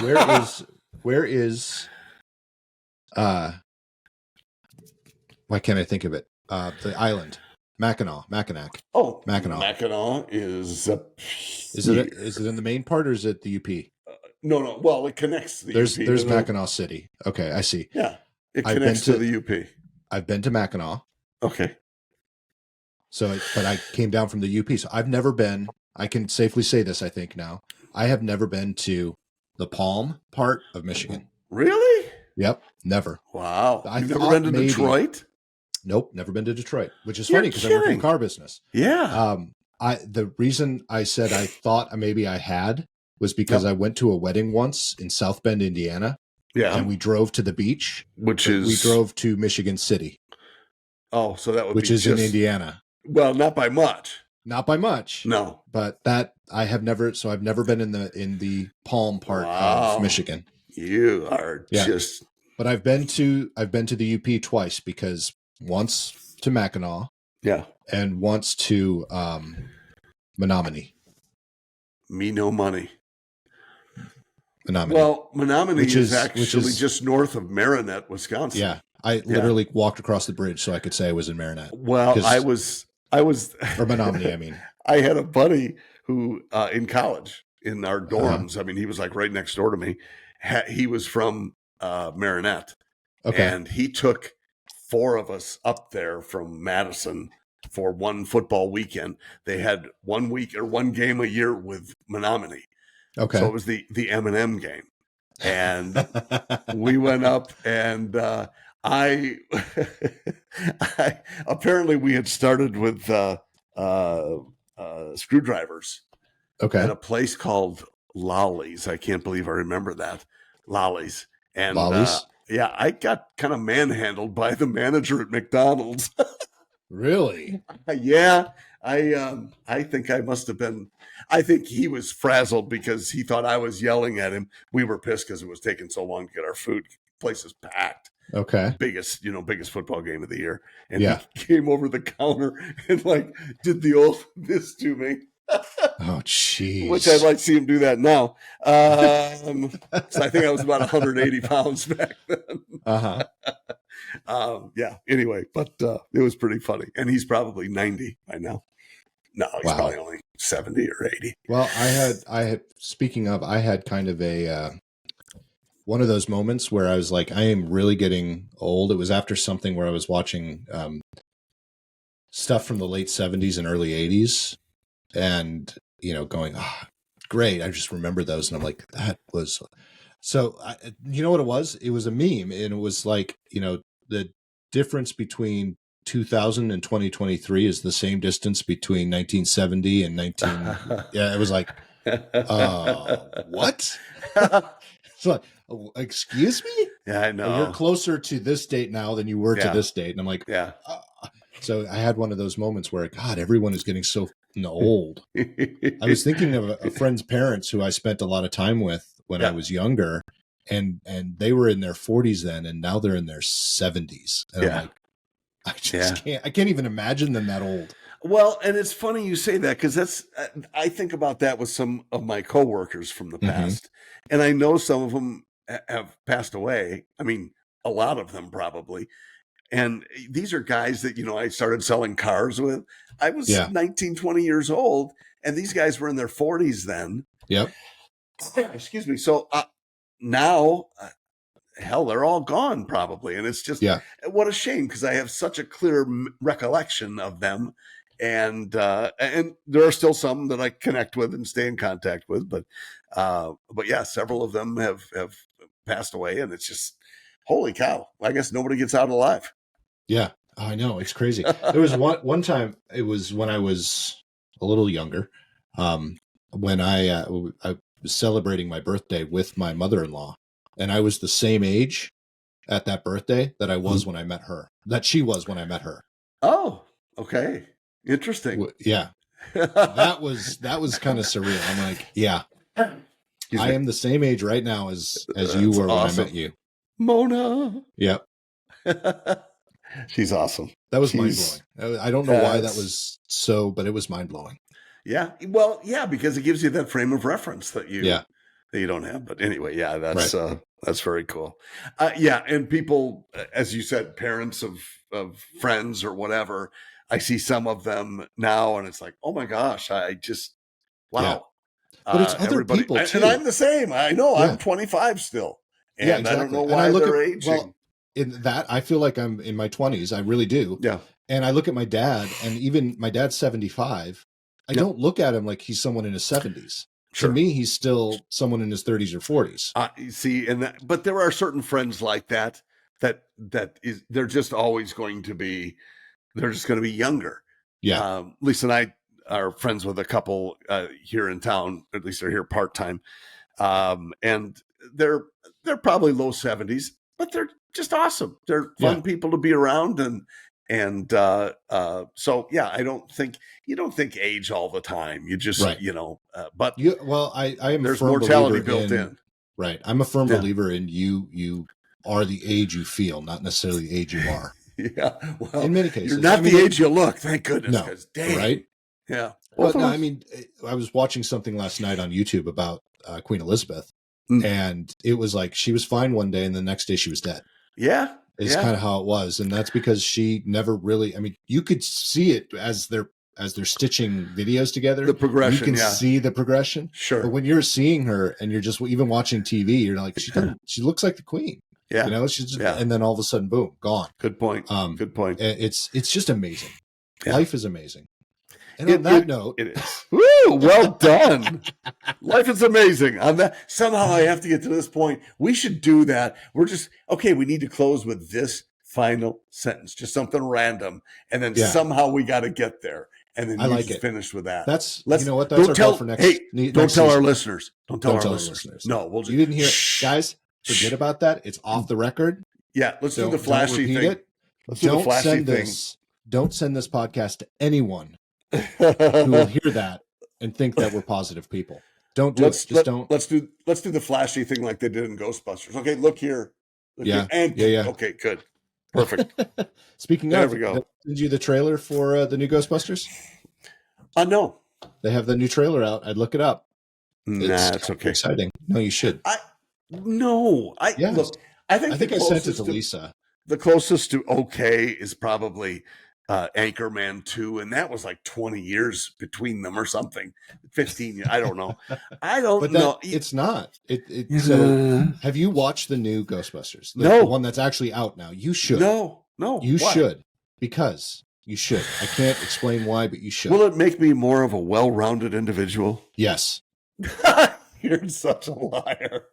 Where is why can't I think of it? The island. Mackinac. Oh, Mackinac. Mackinac is Is it in the main part or is it the UP? No. Well, it connects to the UP. There's Mackinac City. Okay, I see. Yeah. It connects to the UP. I've been to Mackinac. Okay. But I came down from the UP. So I've never been, I can safely say this, I think now, I have never been to the Palm part of Michigan. Really? Yep. Never. Wow. You've never been to Detroit? Nope. Never been to Detroit, which is funny because I work in car business. Yeah. The reason I said I thought maybe I had was because I went to a wedding once in South Bend, Indiana. Yeah. And we drove to the beach. We drove to Michigan City. Oh, so that would which is in Indiana. Well, not by much. Not by much. No. But that I've never been in the Palm part of Michigan. You are just But I've been to the UP twice because once to Mackinac. Yeah. And once to Menominee. Me no money. Menominee. Well, Menominee is actually just north of Marinette, Wisconsin. Yeah. I literally walked across the bridge so I could say I was in Marinette. Well, I was or Menominee, I mean. I had a buddy who in college in our dorms. I mean, he was like right next door to me. He was from Marinette. Okay. And he took 4 of us up there from Madison for one football weekend. They had 1 week or 1 game a year with Menominee. Okay. So it was the M&M game. And we went up and I apparently we had started with screwdrivers. Okay. At a place called Lolly's. I can't believe I remember that. Lolly's. And yeah, I got kind of manhandled by the manager at McDonald's. Really? Yeah. I think I must have been. I think he was frazzled because he thought I was yelling at him. We were pissed because it was taking so long to get our food. Place is packed. Okay. Biggest football game of the year. And he came over the counter and like did the old this to me. Oh, jeez. Which I'd like to see him do that now. So I think I was about 180 pounds back then. Yeah. Anyway, but it was pretty funny. And he's probably 90 by now. No, he's probably only 70 or 80. Well, I had. Speaking of, I had kind of a one of those moments where I was like, I am really getting old. It was after something where I was watching stuff from the late 70s and early 80s. And, going, great. I just remember those. And I'm like, that was so, you know what it was? It was a meme. And it was like, the difference between 2000 and 2023 is the same distance between 1970 and 19. Yeah. It was like, what? So, excuse me? Yeah, I know. You're closer to this date now than you were to this date. And I'm like, yeah. So I had one of those moments where, God, everyone is getting so old. I was thinking of a friend's parents who I spent a lot of time with when I was younger, and they were in their 40s then, and now they're in their 70s. And I'm like, I just can't even imagine them that old. Well, and it's funny you say that because I think about that with some of my coworkers from the past, and I know some of them have passed away. I mean, a lot of them probably. And these are guys that, I started selling cars with. I was 19, 20 years old, and these guys were in their 40s then. Yep. Excuse me. So now, hell, they're all gone probably. And it's just, what a shame because I have such a clear recollection of them. And there are still some that I connect with and stay in contact with. But yeah, several of them have passed away, and it's just, holy cow. I guess nobody gets out alive. Yeah, I know. It's crazy. There was one time, it was when I was a little younger, when I was celebrating my birthday with my mother-in-law, and I was the same age at that birthday that I was when I met her, that she was when I met her. Oh, okay. Interesting. Yeah. that was kind of surreal. I'm like, yeah, I am the same age right now as you were when I met you. Mona. Yep. She's awesome. That was mind-blowing. I don't know why that was so, but it was mind-blowing. Yeah. Well, yeah, because it gives you that frame of reference that you don't have. But anyway, yeah, that's very cool. Yeah. And people, as you said, parents of friends or whatever, I see some of them now and it's like, oh my gosh, wow. Yeah. But it's other people too. And I'm the same. I know I'm 25 still. And exactly. I don't know why they're aging. Well, in that, I feel like I'm in my 20s. I really do. Yeah. And I look at my dad, and even my dad's 75. I don't look at him like he's someone in his 70s. Sure. To me, he's still someone in his 30s or 40s. See, but there are certain friends like that is they're just always going to be. They're just going to be younger. Yeah. Lisa and I are friends with a couple here in town. At least they're here part time, and they're probably low 70s, but they're just awesome. They're fun people to be around, and so yeah, I don't think age all the time. You just but I am there's mortality built in. Right, I'm a firm believer in you are the age you feel, not necessarily the age you are. Yeah, well, in many cases, you're not the age you look. Thank goodness. No, dang. Right? Yeah. Well, no, I mean, I was watching something last night on YouTube about Queen Elizabeth. And it was like she was fine one day and the next day she was dead. Yeah. is kind of how it was. And that's because she never really, I mean, you could see it as they're stitching videos together. The progression, you can see the progression. Sure. But when you're seeing her and you're just even watching TV, you're like, she looks like the queen. Yeah. You know, she's just, and then all of a sudden, boom, gone. Good point. Good point. It's just amazing. Yeah. Life is amazing. And on that note, it is. Woo, well done. Life is amazing. On that, somehow I have to get to this point. We should do that. We're just okay. We need to close with this final sentence, just something random, and then somehow we got to get there. And then you just finish with that. You know what? That's our goal for next. Hey, don't tell our listeners. Don't tell our listeners. No, we'll just. You didn't hear it, guys. Forget about that. It's off the record. Yeah, let's do the flashy thing. Let's do the flashy thing. Don't send this podcast to anyone who will hear that and think that we're positive people. Don't do it. Just don't. Let's do the flashy thing like they did in Ghostbusters. Okay, look here. Yeah. Okay, good. Perfect. Speaking of, we go. Did you the trailer for the new Ghostbusters? No. They have the new trailer out. I'd look it up. It's okay. Exciting. No, you should. Look, I think I sent it to Lisa. The closest to okay is probably Anchorman 2, and that was like 20 years between them or something. 15 years. I don't know. But know. It's not. So have you watched the new Ghostbusters? The one that's actually out now. You should. No. You should. Because you should. I can't explain why, but you should. Will it make me more of a well-rounded individual? Yes. You're such a liar.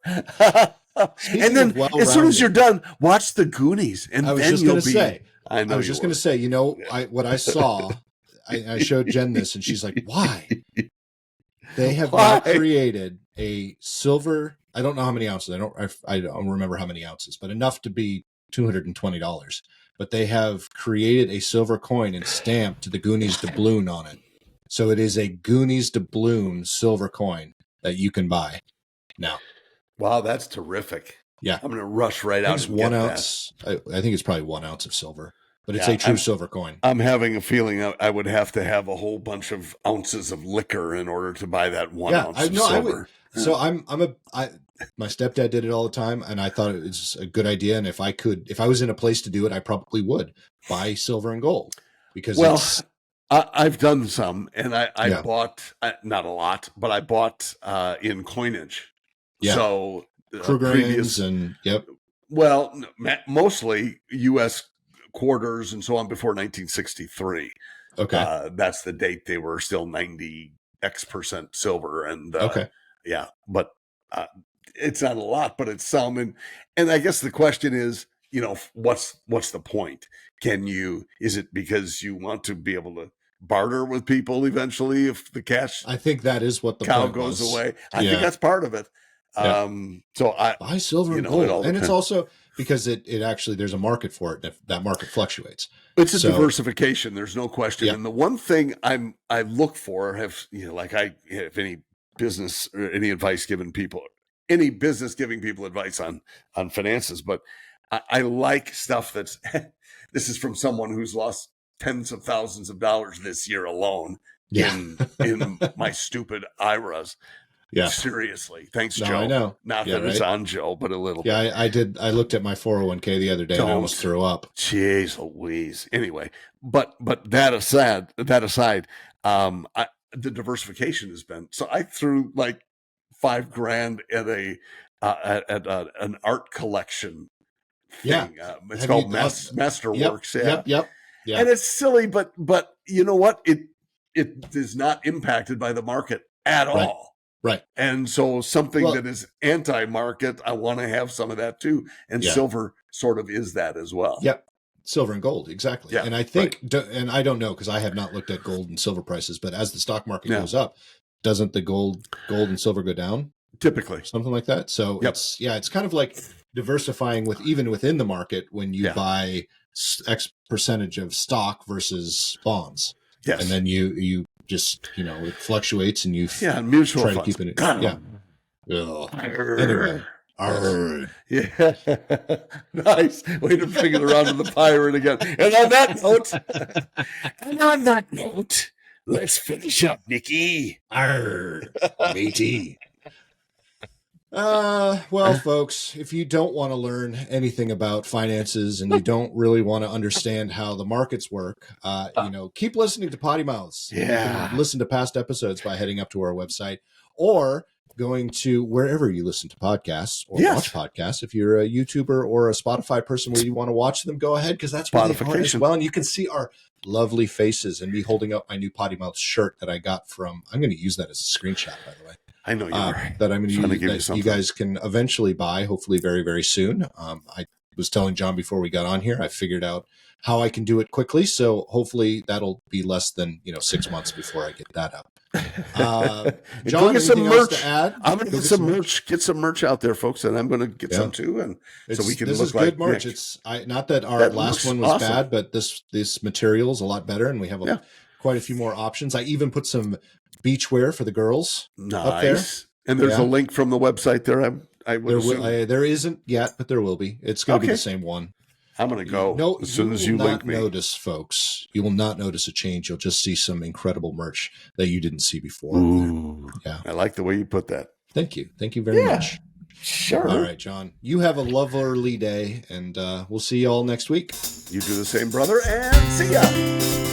And then as soon as you're done, watch the Goonies. And I was then just going to say, I know. I was just going to say, what I saw, I showed Jen this and she's like, why? They have not created a silver. I don't know how many ounces. I don't remember how many ounces, but enough to be $220. But they have created a silver coin and stamped the Goonies doubloon on it. So it is a Goonies doubloon silver coin that you can buy now. Wow, that's terrific. Yeah. I'm going to rush right out. It's 1 ounce. I think it's probably 1 ounce of silver, but it's a true silver coin. I'm having a feeling I would have to have a whole bunch of ounces of liquor in order to buy that 1 ounce of silver. So my stepdad did it all the time, and I thought it was a good idea. And if I was in a place to do it, I probably would buy silver and gold because I've done some, and I bought not a lot, but I bought in coinage. Yeah. So Krugerrands and well, mostly U.S. quarters and so on before 1963. Okay, that's the date they were still 90% silver, and but it's not a lot, but it's some, and I guess the question is, what's the point? Is it because you want to be able to barter with people eventually if the cash? I think that is what the cow point goes was. away. I think that's part of it. Yeah. So I buy silver and gold, and it's also because it actually there's a market for it. That market fluctuates. It's a diversification. There's no question. Yeah. And the one thing I look for have any business or any advice giving people advice on finances, but I like stuff that's. This is from someone who's lost tens of thousands of dollars this year alone in my stupid IRAs. Yeah. Seriously. Thanks, Joe. I know. Not that it's on Joe, but a little bit. Yeah, I did. I looked at my 401k the other day and I almost threw up. Jeez Louise. Anyway, but that aside, the diversification has been, so I threw like $5,000 at an art collection thing. It's called Masterworks. Yep. Yeah. And it's silly, but you know what? It is not impacted by the market at all. Right. And so something that is anti-market, I want to have some of that too. And silver sort of is that as well. Yep. Silver and gold. Exactly. Yeah, and I think, and I don't know, because I have not looked at gold and silver prices, but as the stock market goes up, doesn't the gold and silver go down? Typically. Something like that. So it's kind of like diversifying even within the market when you buy X percentage of stock versus bonds. Yes. And then you just, it fluctuates and you mutual try funds. to keep it. Yeah. Anyway. Yeah. Nice. Way to bring it around to the pirate again. And on that note, let's finish up, Nikki. Matey. Well, folks, if you don't want to learn anything about finances and you don't really want to understand how the markets work, keep listening to PoddiMouths. Yeah. You can listen to past episodes by heading up to our website or going to wherever you listen to podcasts or watch podcasts. If you're a YouTuber or a Spotify person where you want to watch them, go ahead, because that's where they are as well. And you can see our lovely faces and me holding up my new PoddiMouths shirt that I got from, I'm going to use that as a screenshot, by the way. I know you are. That I'm going to use, that you guys can eventually buy, hopefully very, very soon. I was telling John before we got on here, I figured out how I can do it quickly. So hopefully that'll be less than 6 months before I get that up. John, get some merch to add? I'm going to get some merch. Get some merch out there, folks, and I'm going to get some too. And so we can. This is good merch. Nick. It's not that our last one was bad, but this material is a lot better, and we have quite a few more options. I even put some beachwear for the girls up there. And there's a link from the website there. I would assume. There isn't yet, but there will be. It's going to be the same one. I'm going to go as soon as you link me. Notice, folks, you will not notice a change. You'll just see some incredible merch that you didn't see before. Ooh, yeah, I like the way you put that. Thank you. Thank you very much. Sure. All right, John. You have a lovely day, and we'll see you all next week. You do the same, brother, and see ya.